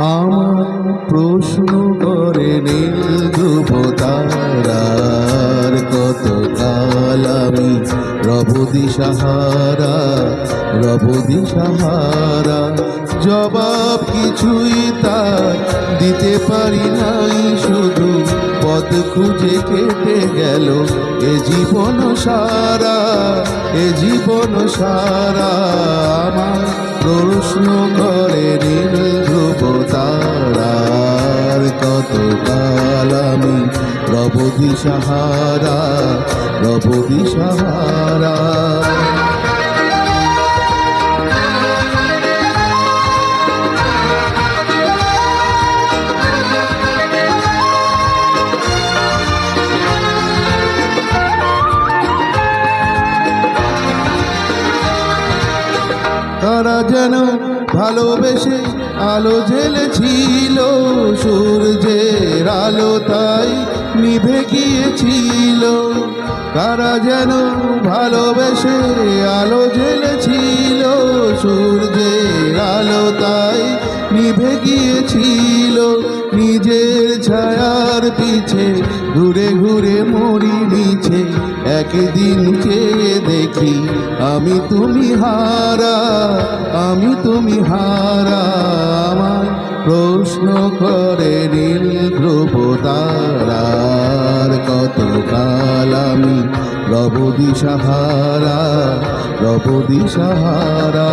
আমার প্রশ্ন করে নীল ধ্রুব তারার, কত কাল আমি রব দিশাহারা, রব দিশাহারা। জবাব কিছুই তার দিতে পারি নাই, শুধু পথ খুঁজে কেটে গেল এ জীবন সারা, এ জীবন সারা। আমার প্রশ্ন করে নীল ধ্রুব তারার, কত কাল আমি রব দিশাহারা, রব দিশাহারা। তারা যেন ভালোবেসে আলো জ্বেলেছিল, সূর্যের আলো তাই নিভে গিয়েছিল। তারা যেন ভালোবেসে আলো জ্বেলেছিল, সূর্যের আলো তাই নিভে গিয়েছিল। নিজের ছায়ার পিছে ঘুরে ঘুরে মরি নিচে, একদিন চেয়ে দেখি আমি তুমি হারা, আমি তুমি হারা। আমার প্রশ্ন করে নীল ধ্রুব তারার, কত কাল আমি রব দিশাহারা, রব দিশাহারা।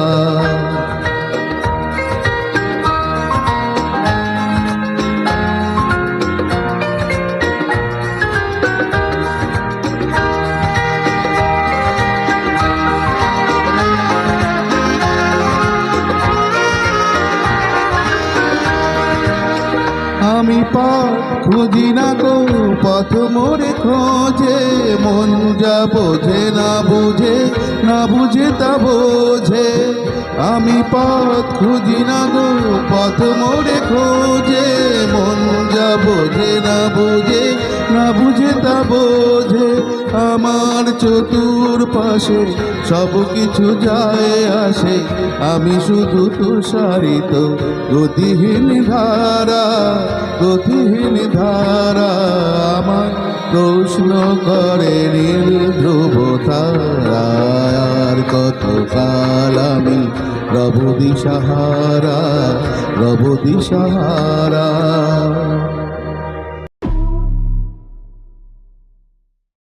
আমি পথ খুঁজি না গো, পথ মোরে খোঁজে, মন যা বোঝে না বুঝে, না বুঝে তা বোঝে। আমি পথ খুঁজি না গো, পথ মোরে খোঁজে, মন যা বোঝে না বুঝে, না বুঝে তা বোঝে। আমার চতুর পাশে সব কিছু যায় আসে, আমি শুধু তুষারিত গতিহীন ধারা, গতিহীন ধারা। আমার প্রশ্ন করে নীল ধ্রুব তারার, কত কাল আমি রব দিশাহারা, রব দিশাহারা।